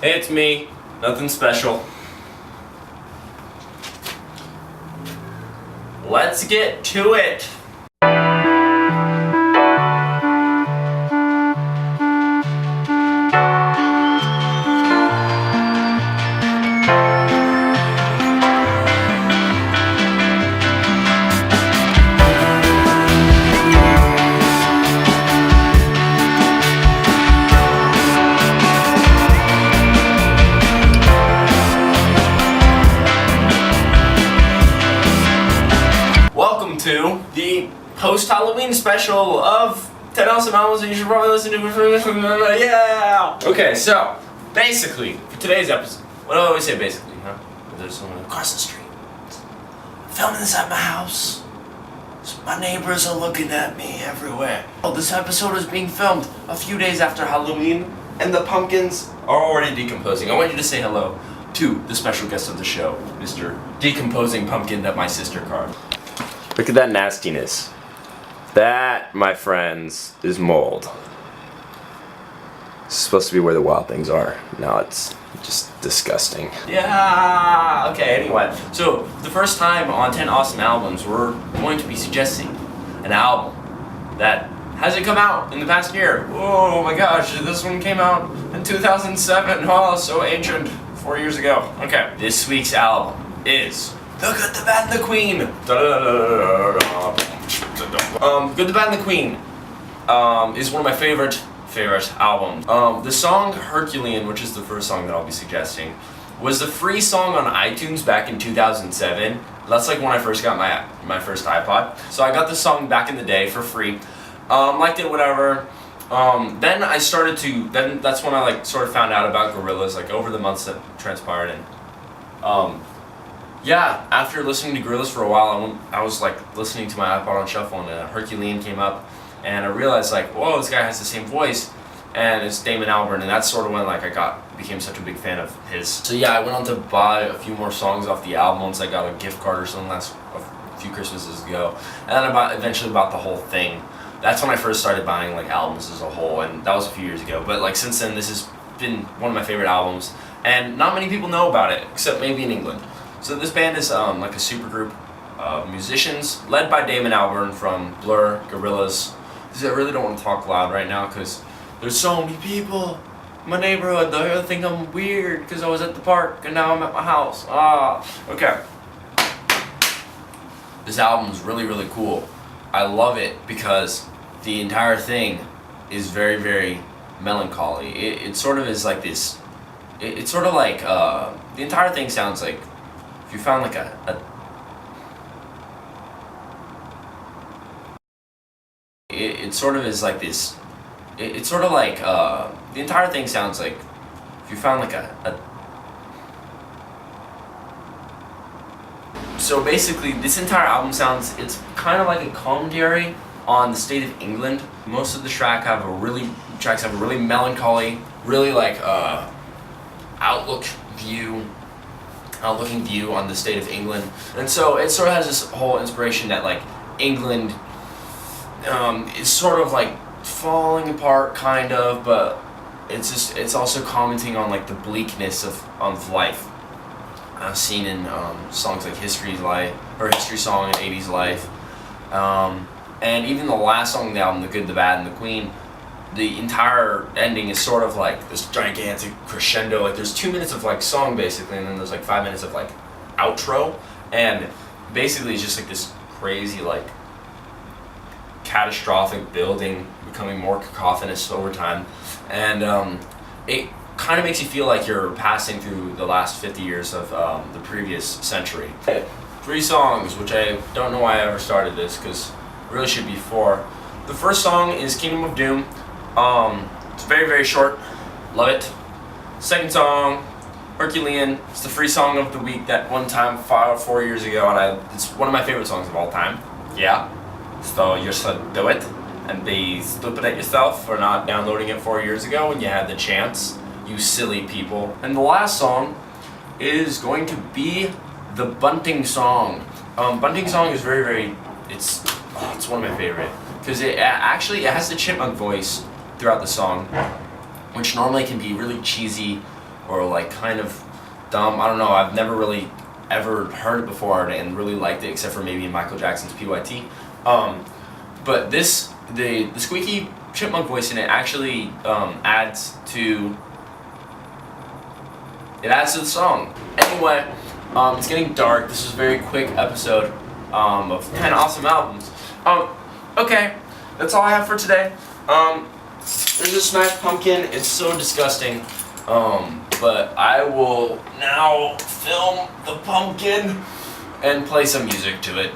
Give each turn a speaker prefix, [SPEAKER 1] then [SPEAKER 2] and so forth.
[SPEAKER 1] It's me. Nothing special. Let's get to it. To the post-Halloween special of 10 Awesome Albums that you should probably listen to. Yeah! Okay, so, basically, for today's episode, what do I always say basically, huh? There's someone across the street. I'm filming this at my house. So my neighbors are looking at me everywhere. Oh, this episode is being filmed a few days after Halloween, and the pumpkins are already decomposing. I want you to say hello to the special guest of the show, Mr. Decomposing Pumpkin that my sister carved. Look at that nastiness. That, my friends, is mold. It's supposed to be where the wild things are. Now it's just disgusting. Yeah, okay, anyway. So, for the first time on 10 Awesome Albums, we're going to be suggesting an album that hasn't come out in the past year. Oh my gosh, this one came out in 2007. Oh, so ancient. 4 years ago. Okay, this week's album is The Good, the Bad, and the Queen. Good, the Bad, and the Queen is one of my favorite albums. The song Herculean, which is the first song that I'll be suggesting, was the free song on iTunes back in 2007. That's like when I first got my first iPod. So I got this song back in the day for free. Liked it, whatever. Then that's when I like sort of found out about Gorillaz, like over the months that transpired, and yeah, after listening to Gorillaz for a while, I was like listening to my iPod on shuffle, and Herculean came up, and I realized like, whoa, this guy has the same voice, and it's Damon Albarn, and that's sort of when like became such a big fan of his. So yeah, I went on to buy a few more songs off the album once I got a gift card or something a few Christmases ago, and then eventually bought the whole thing. That's when I first started buying like albums as a whole, and that was a few years ago. But like since then, this has been one of my favorite albums, and not many people know about it, except maybe in England. So this band is like a super group of musicians led by Damon Albarn from Blur, Gorillaz. I really don't want to talk loud right now because there's so many people in my neighborhood. They'll think I'm weird because I was at the park and now I'm at my house. Okay. This album is really, really cool. I love it because the entire thing is very, very melancholy. It sort of is like this. It's sort of like the entire thing sounds like if you found like It sort of is like this. It's sort of like the entire thing sounds like if you found like So basically, this entire album it's kind of like a commentary on the state of England. Most of the tracks have a really melancholy, really like outlooking view on the state of England. And so it sort of has this whole inspiration that like England is sort of like falling apart kind of, but it's also commenting on like the bleakness of life. Seen in songs like History Song and 80s Life, and even the last song on the album, The Good, the Bad, and the Queen, the entire ending is sort of like this gigantic crescendo. Like there's 2 minutes of like song basically, and then there's like 5 minutes of like outro, and basically it's just like this crazy like catastrophic building becoming more cacophonous over time, and it kind of makes you feel like you're passing through the last 50 years of the previous century. 3 songs, which I don't know why I ever started this, because it really should be 4. The first song is Kingdom of Doom. It's very, very short. Love it. Second song, Herculean. It's the free song of the week that one time 4 years ago, and it's one of my favorite songs of all time. Yeah. So you should do it and be stupid at yourself for not downloading it 4 years ago when you had the chance. You silly people. And the last song is going to be the Bunting Song. Bunting Song is very, very, it's one of my favorite. Because it has the chipmunk voice throughout the song, which normally can be really cheesy or like kind of dumb. I don't know. I've never really ever heard it before and really liked it, except for maybe Michael Jackson's PYT. But the squeaky chipmunk voice in it actually adds to the song. Anyway, it's getting dark. This is a very quick episode of 10 awesome albums. Okay, that's all I have for today. There's a smashed pumpkin. It's so disgusting. But I will now film the pumpkin and play some music to it.